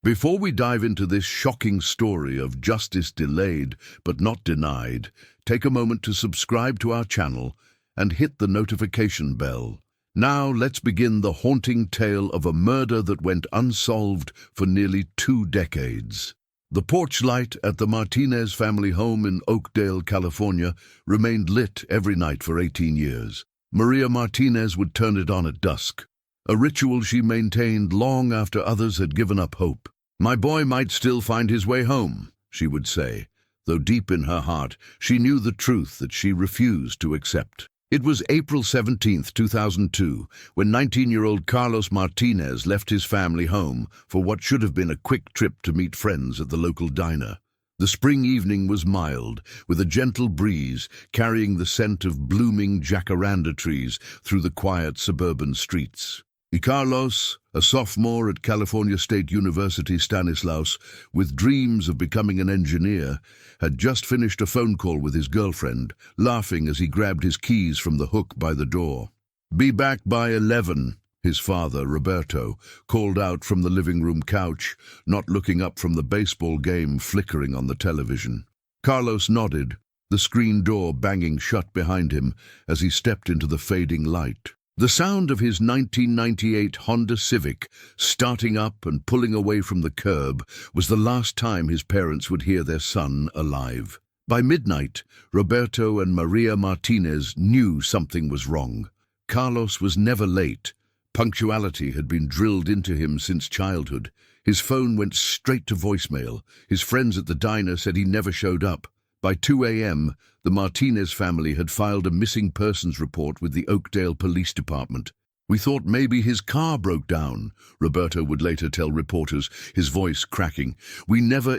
Before we dive into this shocking story of justice delayed but not denied, take a moment to subscribe to our channel and hit the notification bell. Now let's begin the haunting tale of a murder that went unsolved for nearly 2 decades. The porch light at the Martinez family home in Oakdale, California, remained lit every night for 18 years. Maria Martinez would turn it on at dusk, a ritual she maintained long after others had given up hope. "My boy might still find his way home," she would say, though deep in her heart she knew the truth that she refused to accept. It was April 17, 2002, when 19-year-old Carlos Martinez left his family home for what should have been a quick trip to meet friends at the local diner. The spring evening was mild, with a gentle breeze carrying the scent of blooming jacaranda trees through the quiet suburban streets. Carlos, a sophomore at California State University Stanislaus, with dreams of becoming an engineer, had just finished a phone call with his girlfriend, laughing as he grabbed his keys from the hook by the door. "Be back by 11, his father, Roberto, called out from the living room couch, not looking up from the baseball game flickering on the television. Carlos nodded, the screen door banging shut behind him as he stepped into the fading light. The sound of his 1998 Honda Civic starting up and pulling away from the curb was the last time his parents would hear their son alive. By midnight, Roberto and Maria Martinez knew something was wrong. Carlos was never late. Punctuality had been drilled into him since childhood. His phone went straight to voicemail. His friends at the diner said he never showed up. By 2 a.m., the Martinez family had filed a missing persons report with the Oakdale Police Department. "We thought maybe his car broke down," Roberto would later tell reporters, his voice cracking. "We never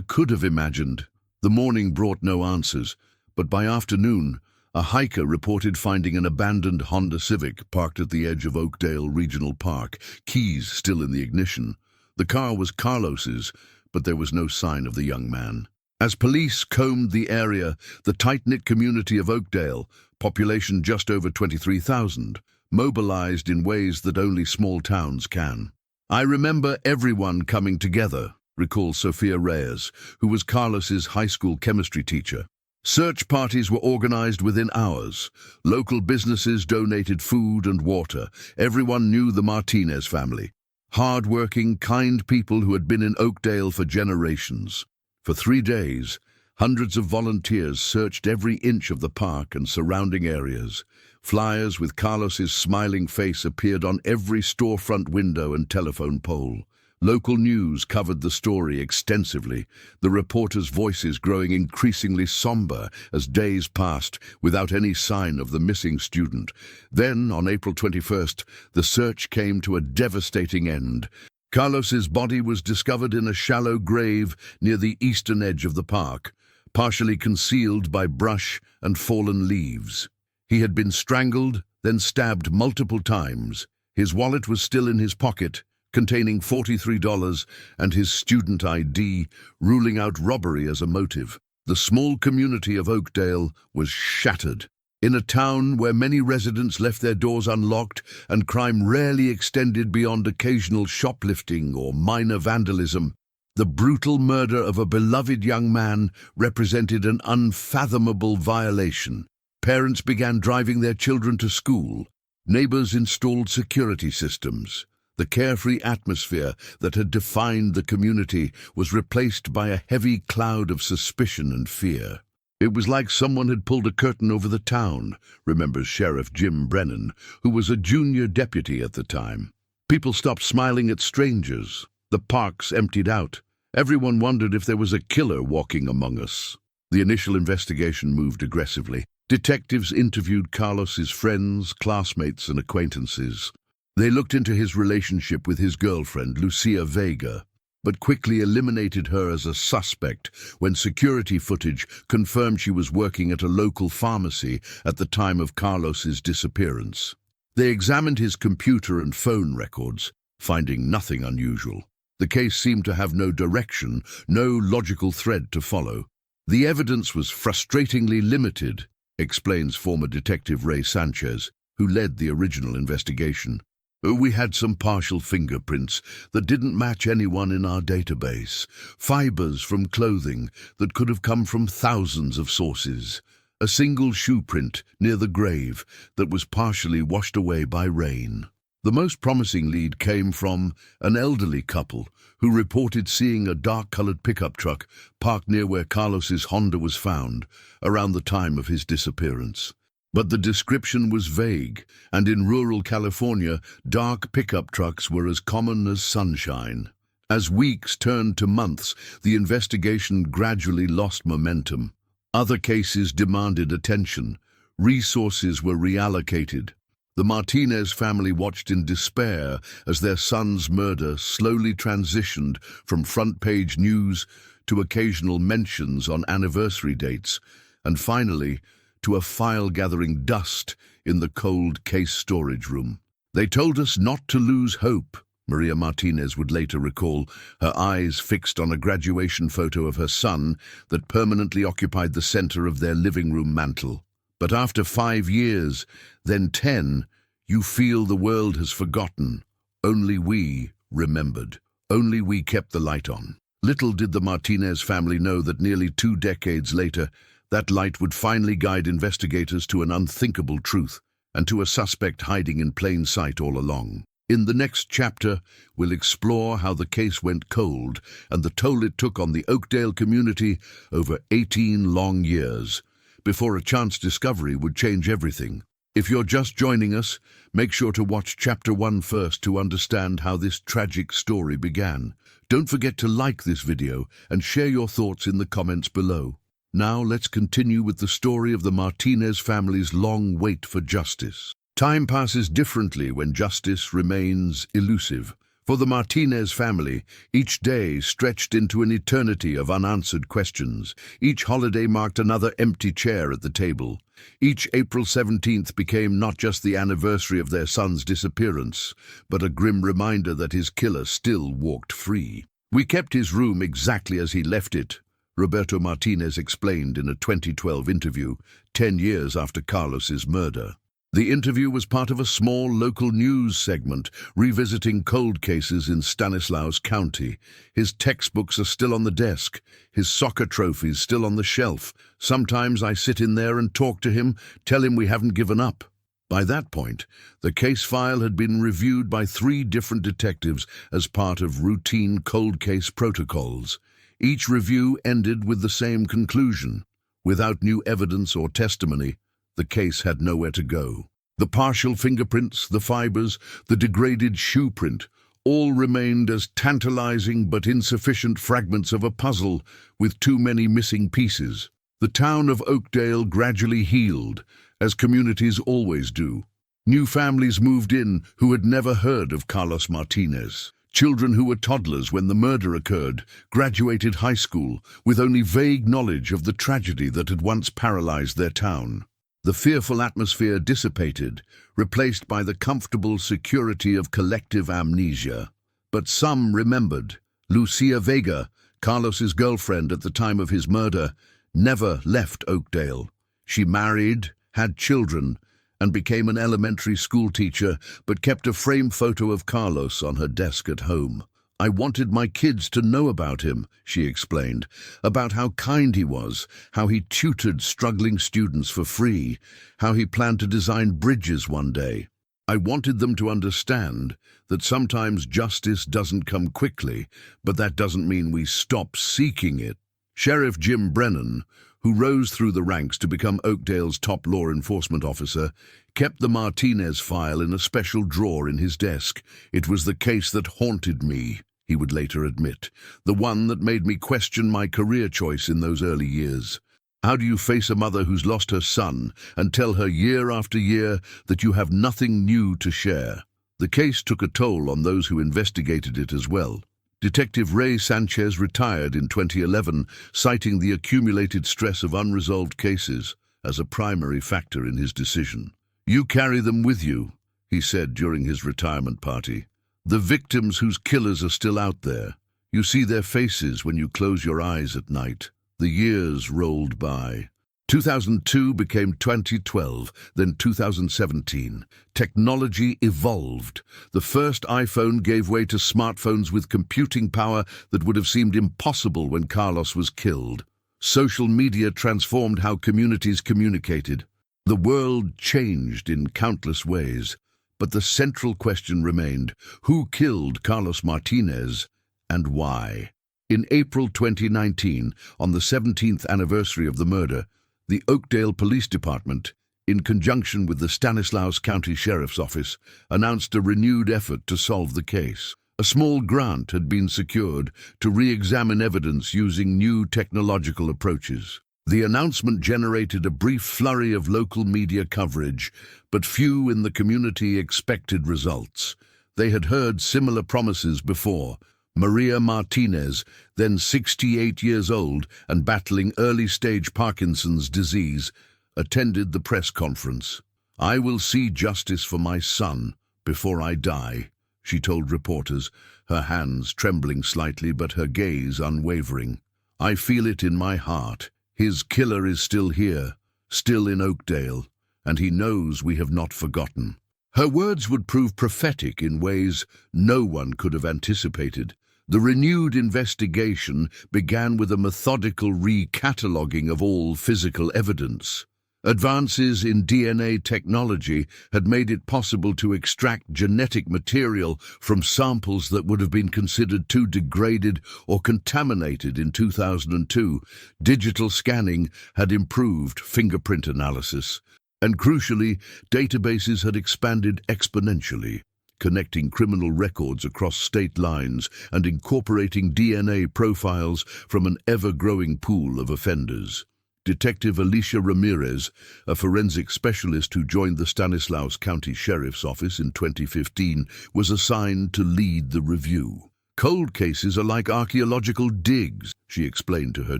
could have imagined." The morning brought no answers, but by afternoon, a hiker reported finding an abandoned Honda Civic parked at the edge of Oakdale Regional Park, keys still in the ignition. The car was Carlos's, but there was no sign of the young man. As police combed the area, the tight-knit community of Oakdale, population just over 23,000, mobilized in ways that only small towns can. "I remember everyone coming together," recalls Sofia Reyes, who was Carlos's high school chemistry teacher. "Search parties were organized within hours. Local businesses donated food and water. Everyone knew the Martinez family. Hard-working, kind people who had been in Oakdale for generations. For 3 days, hundreds of volunteers searched every inch of the park and surrounding areas. Flyers with Carlos's smiling face appeared on every storefront window and telephone pole. Local news covered the story extensively, the reporters' voices growing increasingly somber as days passed without any sign of the missing student. Then, on April 21st, the search came to a devastating end. Carlos's body was discovered in a shallow grave near the eastern edge of the park, partially concealed by brush and fallen leaves. He had been strangled, then stabbed multiple times. His wallet was still in his pocket, containing $43 and his student ID, ruling out robbery as a motive. The small community of Oakdale was shattered. In a town where many residents left their doors unlocked and crime rarely extended beyond occasional shoplifting or minor vandalism, the brutal murder of a beloved young man represented an unfathomable violation. Parents began driving their children to school. Neighbors installed security systems. The carefree atmosphere that had defined the community was replaced by a heavy cloud of suspicion and fear. "It was like someone had pulled a curtain over the town," remembers Sheriff Jim Brennan, who was a junior deputy at the time. "People stopped smiling at strangers. The parks emptied out. Everyone wondered if there was a killer walking among us." The initial investigation moved aggressively. Detectives interviewed Carlos's friends, classmates, and acquaintances. They looked into his relationship with his girlfriend, Lucia Vega, but quickly eliminated her as a suspect when security footage confirmed she was working at a local pharmacy at the time of Carlos's disappearance. They examined his computer and phone records, finding nothing unusual. The case seemed to have no direction, no logical thread to follow. "The evidence was frustratingly limited," explains former Detective Ray Sanchez, who led the original investigation. We had some partial fingerprints that didn't match anyone in our database, fibers from clothing that could have come from thousands of sources, a single shoe print near the grave that was partially washed away by rain. The most promising lead came from an elderly couple who reported seeing a dark-colored pickup truck parked near where Carlos's Honda was found around the time of his disappearance. But the description was vague, and in rural California, dark pickup trucks were as common as sunshine. As weeks turned to months, the investigation gradually lost momentum. Other cases demanded attention. Resources were reallocated. The Martinez family watched in despair as their son's murder slowly transitioned from front-page news to occasional mentions on anniversary dates, and finally, to a file gathering dust in the cold case storage room. "They told us not to lose hope," Maria Martinez would later recall, her eyes fixed on a graduation photo of her son that permanently occupied the center of their living room mantel. "But after 5 years, then 10, you feel the world has forgotten. Only we remembered. Only we kept the light on." Little did the Martinez family know that nearly 2 decades later, that light would finally guide investigators to an unthinkable truth and to a suspect hiding in plain sight all along. In the next chapter, we'll explore how the case went cold and the toll it took on the Oakdale community over 18 long years, before a chance discovery would change everything. If you're just joining us, make sure to watch Chapter 1 first to understand how this tragic story began. Don't forget to like this video and share your thoughts in the comments below. Now let's continue with the story of the Martinez family's long wait for justice. Time passes differently when justice remains elusive. For the Martinez family, each day stretched into an eternity of unanswered questions. Each holiday marked another empty chair at the table. Each April 17th became not just the anniversary of their son's disappearance, but a grim reminder that his killer still walked free. "We kept his room exactly as he left it," Roberto Martinez explained in a 2012 interview, 10 years after Carlos's murder. The interview was part of a small local news segment revisiting cold cases in Stanislaus County. His textbooks are still on the desk, his soccer trophies still on the shelf. Sometimes I sit in there and talk to him, tell him we haven't given up. By that point, the case file had been reviewed by 3 different detectives as part of routine cold case protocols. Each review ended with the same conclusion. Without new evidence or testimony, the case had nowhere to go. The partial fingerprints, the fibers, the degraded shoe print, all remained as tantalizing but insufficient fragments of a puzzle with too many missing pieces. The town of Oakdale gradually healed, as communities always do. New families moved in who had never heard of Carlos Martinez. Children who were toddlers when the murder occurred graduated high school with only vague knowledge of the tragedy that had once paralyzed their town. The fearful atmosphere dissipated, replaced by the comfortable security of collective amnesia. But some remembered. Lucia Vega, Carlos's girlfriend at the time of his murder, never left Oakdale. She married, had children, and became an elementary school teacher, but kept a framed photo of Carlos on her desk at home. "I wanted my kids to know about him," she explained, about how kind he was, how he tutored struggling students for free, how he planned to design bridges one day. "I wanted them to understand that sometimes justice doesn't come quickly, but that doesn't mean we stop seeking it." Sheriff Jim Brennan, who rose through the ranks to become Oakdale's top law enforcement officer, kept the Martinez file in a special drawer in his desk. "It was the case that haunted me," he would later admit, "the one that made me question my career choice in those early years. How do you face a mother who's lost her son and tell her year after year that you have nothing new to share?" The case took a toll on those who investigated it as well. Detective Ray Sanchez retired in 2011, citing the accumulated stress of unresolved cases as a primary factor in his decision. "You carry them with you," he said during his retirement party. "The victims whose killers are still out there. You see their faces when you close your eyes at night." The years rolled by. 2002 became 2012, then 2017. Technology evolved. The first iPhone gave way to smartphones with computing power that would have seemed impossible when Carlos was killed. Social media transformed how communities communicated. The world changed in countless ways, but the central question remained: who killed Carlos Martinez and why? In April 2019, on the 17th anniversary of the murder, the Oakdale Police Department, in conjunction with the Stanislaus County Sheriff's Office, announced a renewed effort to solve the case. A small grant had been secured to re-examine evidence using new technological approaches. The announcement generated a brief flurry of local media coverage, but few in the community expected results. They had heard similar promises before. Maria Martinez, then 68 years old and battling early-stage Parkinson's disease, attended the press conference. "I will see justice for my son before I die," she told reporters, her hands trembling slightly but her gaze unwavering. "I feel it in my heart. His killer is still here, still in Oakdale, and he knows we have not forgotten." Her words would prove prophetic in ways no one could have anticipated. The renewed investigation began with a methodical recataloguing of all physical evidence. Advances in DNA technology had made it possible to extract genetic material from samples that would have been considered too degraded or contaminated in 2002. Digital scanning had improved fingerprint analysis, and crucially, databases had expanded exponentially, connecting criminal records across state lines and incorporating DNA profiles from an ever-growing pool of offenders. Detective Alicia Ramirez, a forensic specialist who joined the Stanislaus County Sheriff's Office in 2015, was assigned to lead the review. "Cold cases are like archaeological digs," she explained to her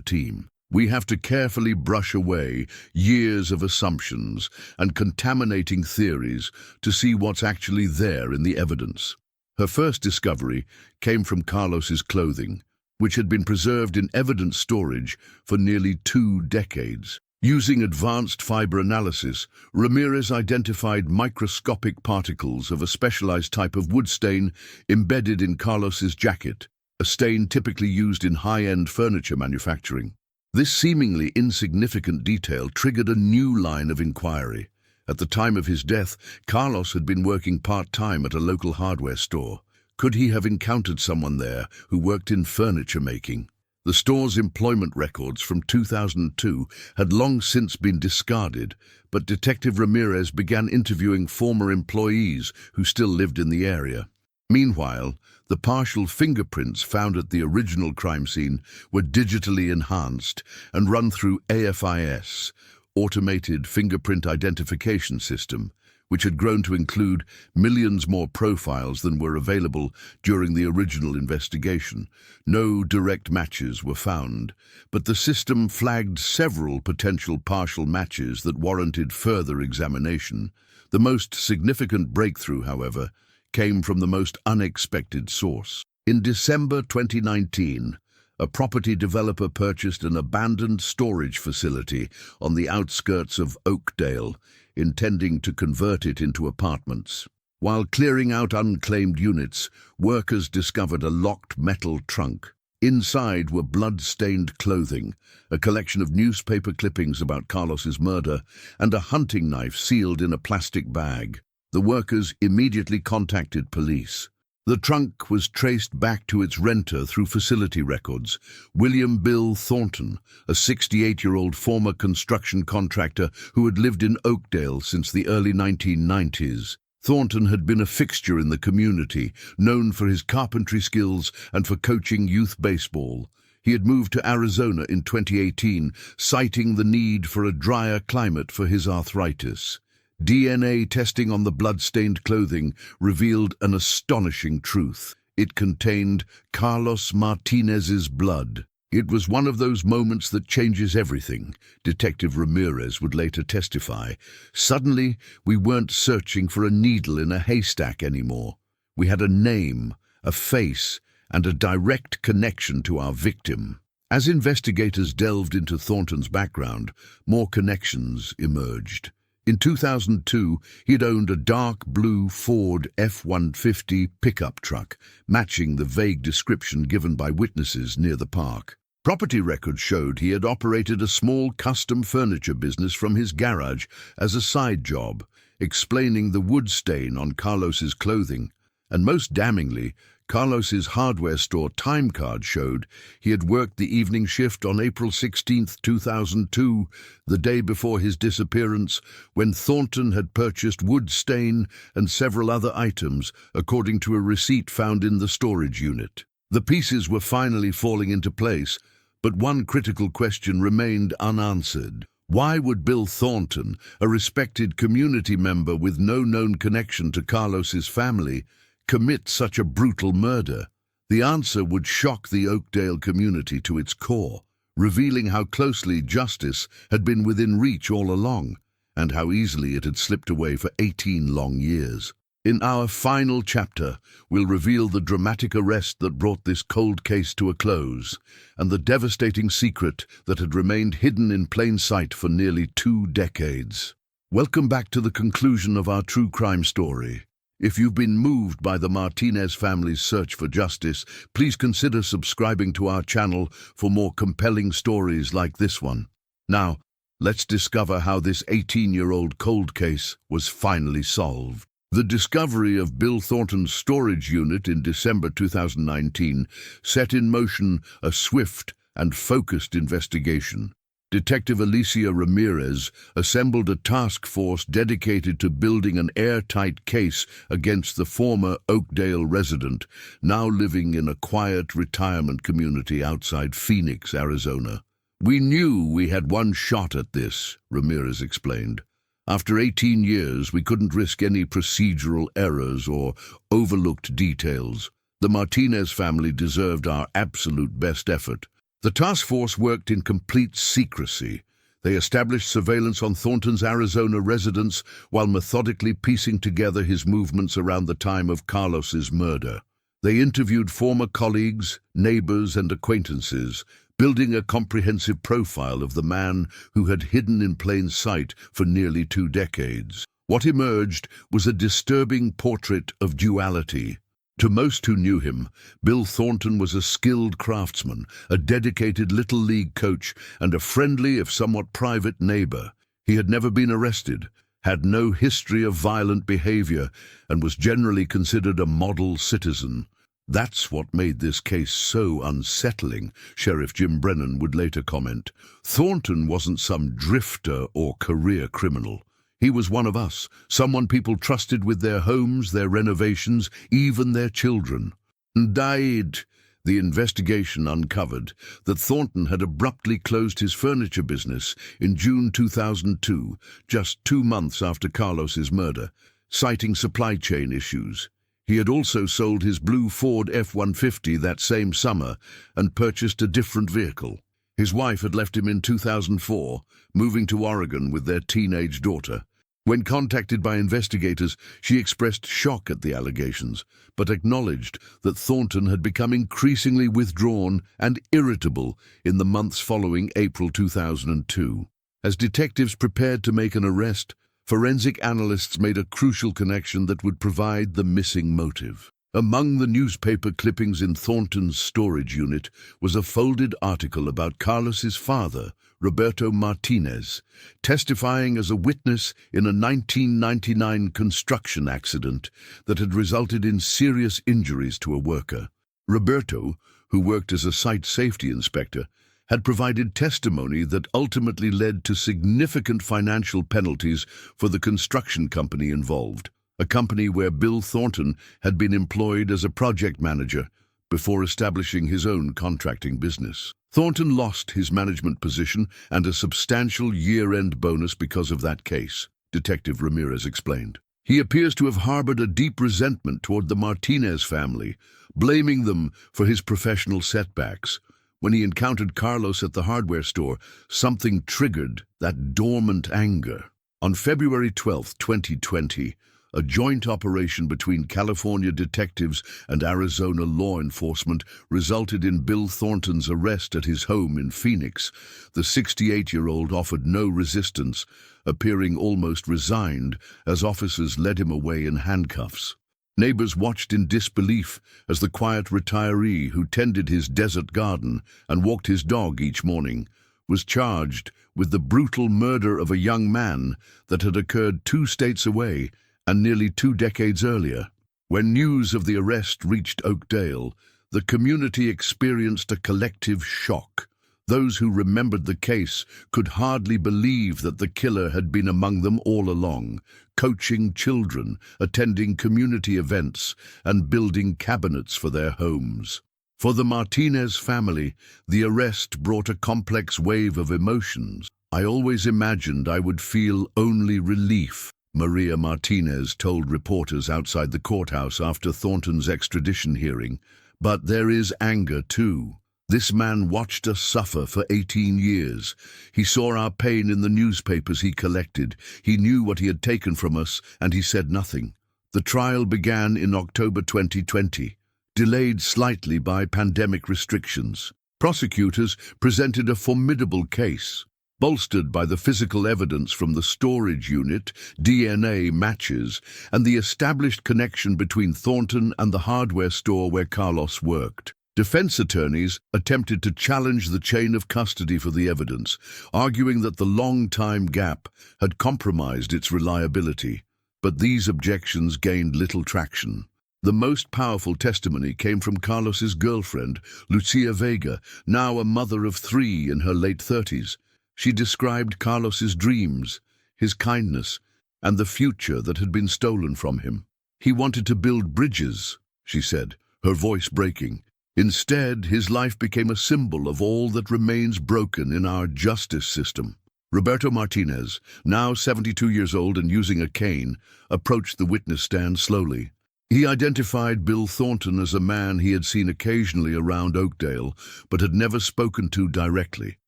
team. "We have to carefully brush away years of assumptions and contaminating theories to see what's actually there in the evidence." Her first discovery came from Carlos's clothing, which had been preserved in evidence storage for nearly 2 decades. Using advanced fiber analysis, Ramirez identified microscopic particles of a specialized type of wood stain embedded in Carlos's jacket, a stain typically used in high-end furniture manufacturing. This seemingly insignificant detail triggered a new line of inquiry. At the time of his death, Carlos had been working part-time at a local hardware store. Could he have encountered someone there who worked in furniture making? The store's employment records from 2002 had long since been discarded, but Detective Ramirez began interviewing former employees who still lived in the area. Meanwhile, the partial fingerprints found at the original crime scene were digitally enhanced and run through AFIS, Automated Fingerprint Identification System, which had grown to include millions more profiles than were available during the original investigation. No direct matches were found, but the system flagged several potential partial matches that warranted further examination. The most significant breakthrough, however, came from the most unexpected source. In December 2019, a property developer purchased an abandoned storage facility on the outskirts of Oakdale, intending to convert it into apartments. While clearing out unclaimed units, workers discovered a locked metal trunk. Inside were blood-stained clothing, a collection of newspaper clippings about Carlos's murder, and a hunting knife sealed in a plastic bag. The workers immediately contacted police. The trunk was traced back to its renter through facility records, William Bill Thornton, a 68-year-old former construction contractor who had lived in Oakdale since the early 1990s. Thornton had been a fixture in the community, known for his carpentry skills and for coaching youth baseball. He had moved to Arizona in 2018, citing the need for a drier climate for his arthritis. DNA testing on the blood-stained clothing revealed an astonishing truth. It contained Carlos Martinez's blood. It was one of those moments that changes everything, Detective Ramirez would later testify. Suddenly, we weren't searching for a needle in a haystack anymore. We had a name, a face, and a direct connection to our victim. As investigators delved into Thornton's background, more connections emerged. In 2002, he'd owned a dark blue Ford F-150 pickup truck, matching the vague description given by witnesses near the park. Property records showed he had operated a small custom furniture business from his garage as a side job, explaining the wood stain on Carlos's clothing. And most damningly, Carlos's hardware store time card showed he had worked the evening shift on April 16, 2002, the day before his disappearance, when Thornton had purchased wood stain and several other items, according to a receipt found in the storage unit. The pieces were finally falling into place, but one critical question remained unanswered. Why would Bill Thornton, a respected community member with no known connection to Carlos's family, commit such a brutal murder? The answer would shock the Oakdale community to its core, revealing how closely justice had been within reach all along, and how easily it had slipped away for 18 long years. In our final chapter, we'll reveal the dramatic arrest that brought this cold case to a close, and the devastating secret that had remained hidden in plain sight for nearly 2 decades. Welcome back to the conclusion of our true crime story. If you've been moved by the Martinez family's search for justice, please consider subscribing to our channel for more compelling stories like this one. Now, let's discover how this 18-year-old cold case was finally solved. The discovery of Bill Thornton's storage unit in December 2019 set in motion a swift and focused investigation. Detective Alicia Ramirez assembled a task force dedicated to building an airtight case against the former Oakdale resident, now living in a quiet retirement community outside Phoenix, Arizona. "We knew we had one shot at this," Ramirez explained. "After 18 years, we couldn't risk any procedural errors or overlooked details. The Martinez family deserved our absolute best effort." The task force worked in complete secrecy. They established surveillance on Thornton's Arizona residence while methodically piecing together his movements around the time of Carlos's murder. They interviewed former colleagues, neighbors, and acquaintances, building a comprehensive profile of the man who had hidden in plain sight for nearly 2 decades. What emerged was a disturbing portrait of duality. To most who knew him, Bill Thornton was a skilled craftsman, a dedicated Little League coach, and a friendly, if somewhat private, neighbor. He had never been arrested, had no history of violent behavior, and was generally considered a model citizen. That's what made this case so unsettling, Sheriff Jim Brennan would later comment. Thornton wasn't some drifter or career criminal. He was one of us, someone people trusted with their homes, their renovations, even their children. The investigation uncovered that Thornton had abruptly closed his furniture business in June 2002, just 2 months after Carlos's murder, citing supply chain issues. He had also sold his blue Ford F-150 that same summer and purchased a different vehicle. His wife had left him in 2004, moving to Oregon with their teenage daughter. When contacted by investigators, she expressed shock at the allegations, but acknowledged that Thornton had become increasingly withdrawn and irritable in the months following April 2002. As detectives prepared to make an arrest, forensic analysts made a crucial connection that would provide the missing motive. Among the newspaper clippings in Thornton's storage unit was a folded article about Carlos's father, Roberto Martinez, testifying as a witness in a 1999 construction accident that had resulted in serious injuries to a worker. Roberto, who worked as a site safety inspector, had provided testimony that ultimately led to significant financial penalties for the construction company involved, a company where Bill Thornton had been employed as a project manager before establishing his own contracting business. Thornton lost his management position and a substantial year-end bonus because of that case, Detective Ramirez explained. He appears to have harbored a deep resentment toward the Martinez family, blaming them for his professional setbacks. When he encountered Carlos at the hardware store, something triggered that dormant anger. On February 12, 2020, a joint operation between California detectives and Arizona law enforcement resulted in Bill Thornton's arrest at his home in Phoenix. The 68-year-old offered no resistance, appearing almost resigned as officers led him away in handcuffs. Neighbors watched in disbelief as the quiet retiree who tended his desert garden and walked his dog each morning was charged with the brutal murder of a young man that had occurred 2 states away and nearly 2 decades earlier. When news of the arrest reached Oakdale, the community experienced a collective shock. Those who remembered the case could hardly believe that the killer had been among them all along, coaching children, attending community events, and building cabinets for their homes. For the Martinez family, the arrest brought a complex wave of emotions. "I always imagined I would feel only relief," Maria Martinez told reporters outside the courthouse after Thornton's extradition hearing. "But there is anger too. This man watched us suffer for 18 years. He saw our pain in the newspapers he collected. He knew what he had taken from us, and he said nothing." The trial began in October 2020, delayed slightly by pandemic restrictions. Prosecutors presented a formidable case, bolstered by the physical evidence from the storage unit, DNA matches, and the established connection between Thornton and the hardware store where Carlos worked. Defense attorneys attempted to challenge the chain of custody for the evidence, arguing that the long time gap had compromised its reliability. But these objections gained little traction. The most powerful testimony came from Carlos's girlfriend, Lucia Vega, now a mother of 3 in her late 30s. She described Carlos's dreams, his kindness, and the future that had been stolen from him. "He wanted to build bridges," she said, her voice breaking. "Instead, his life became a symbol of all that remains broken in our justice system." Roberto Martinez, now 72 years old and using a cane, approached the witness stand slowly. He identified Bill Thornton as a man he had seen occasionally around Oakdale, but had never spoken to directly.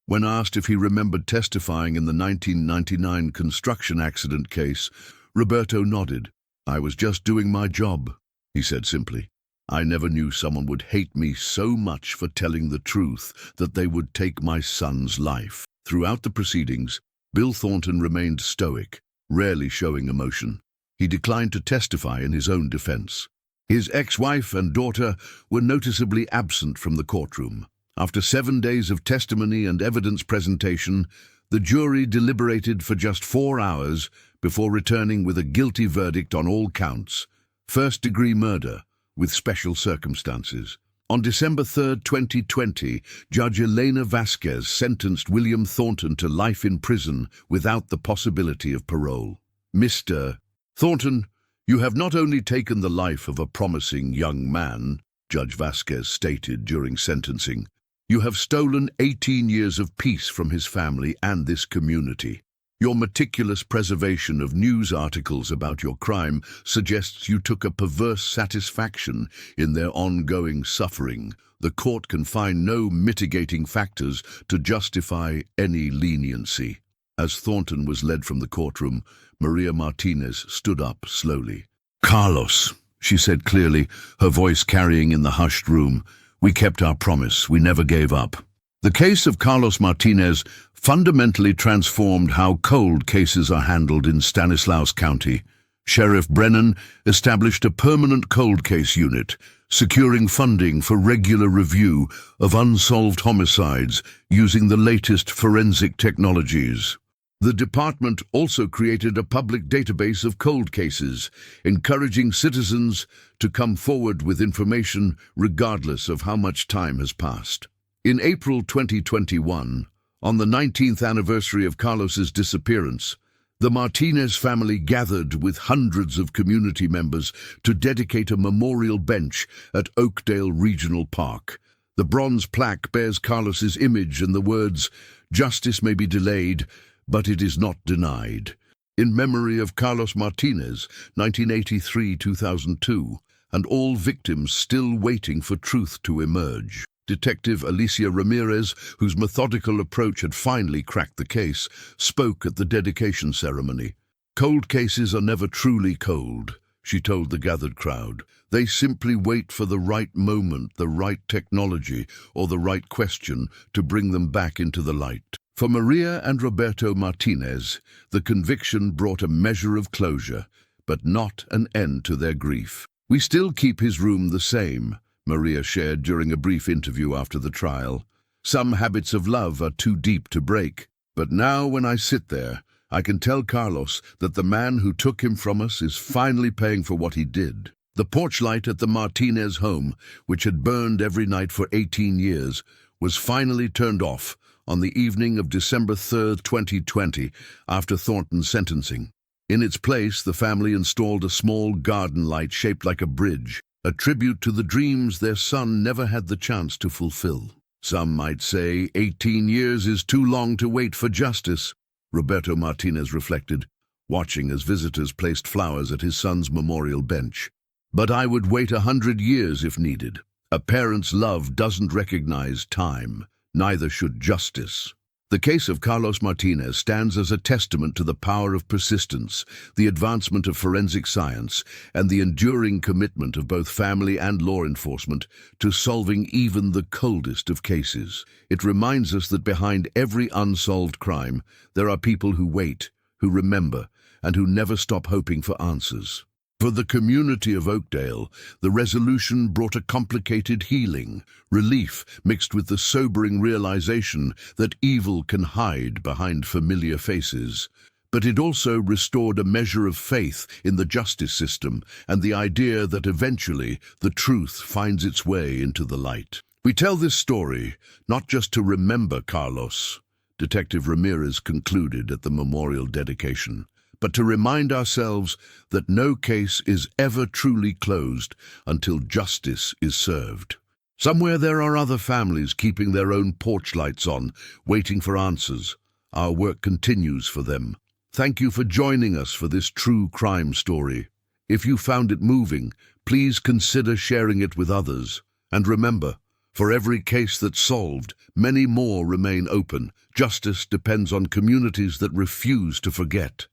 When asked if he remembered testifying in the 1999 construction accident case, Roberto nodded. "I was just doing my job," he said simply. "I never knew someone would hate me so much for telling the truth that they would take my son's life." Throughout the proceedings, Bill Thornton remained stoic, rarely showing emotion. He declined to testify in his own defense. His ex-wife and daughter were noticeably absent from the courtroom. After 7 days of testimony and evidence presentation, the jury deliberated for just 4 hours before returning with a guilty verdict on all counts: first-degree murder, with special circumstances. On December 3, 2020, Judge Elena Vasquez sentenced William Thornton to life in prison without the possibility of parole. "Mr. Thornton, you have not only taken the life of a promising young man," Judge Vasquez stated during sentencing, "you have stolen 18 years of peace from his family and this community. Your meticulous preservation of news articles about your crime suggests you took a perverse satisfaction in their ongoing suffering. The court can find no mitigating factors to justify any leniency." As Thornton was led from the courtroom, Maria Martinez stood up slowly. "Carlos," she said clearly, her voice carrying in the hushed room, "we kept our promise. We never gave up." The case of Carlos Martinez fundamentally transformed how cold cases are handled in Stanislaus County. Sheriff Brennan established a permanent cold case unit, securing funding for regular review of unsolved homicides using the latest forensic technologies. The department also created a public database of cold cases, encouraging citizens to come forward with information regardless of how much time has passed. In April 2021, on the 19th anniversary of Carlos's disappearance, the Martinez family gathered with hundreds of community members to dedicate a memorial bench at Oakdale Regional Park. The bronze plaque bears Carlos's image and the words, "Justice may be delayed, but it is not denied," in memory of Carlos Martinez, 1983-2002, and all victims still waiting for truth to emerge. Detective Alicia Ramirez, whose methodical approach had finally cracked the case, spoke at the dedication ceremony. Cold cases are never truly cold, she told the gathered crowd. They simply wait for the right moment, the right technology, or the right question to bring them back into the light. For Maria and Roberto Martinez, the conviction brought a measure of closure, but not an end to their grief. "We still keep his room the same," Maria shared during a brief interview after the trial. "Some habits of love are too deep to break. But now when I sit there, I can tell Carlos that the man who took him from us is finally paying for what he did." The porch light at the Martinez home, which had burned every night for 18 years, was finally turned off on the evening of December 3rd, 2020, after Thornton's sentencing. In its place, the family installed a small garden light shaped like a bridge, a tribute to the dreams their son never had the chance to fulfill. "Some might say 18 years is too long to wait for justice," Roberto Martinez reflected, watching as visitors placed flowers at his son's memorial bench. "But I would wait 100 years if needed. A parent's love doesn't recognize time. Neither should justice." The case of Carlos Martinez stands as a testament to the power of persistence, the advancement of forensic science, and the enduring commitment of both family and law enforcement to solving even the coldest of cases. It reminds us that behind every unsolved crime, there are people who wait, who remember, and who never stop hoping for answers. For the community of Oakdale, the resolution brought a complicated healing, relief mixed with the sobering realization that evil can hide behind familiar faces. But it also restored a measure of faith in the justice system and the idea that eventually the truth finds its way into the light. "We tell this story not just to remember Carlos," Detective Ramirez concluded at the memorial dedication, "but to remind ourselves that no case is ever truly closed until justice is served." Somewhere there are other families keeping their own porch lights on, waiting for answers. Our work continues for them. Thank you for joining us for this true crime story. If you found it moving, please consider sharing it with others. And remember, for every case that's solved, many more remain open. Justice depends on communities that refuse to forget.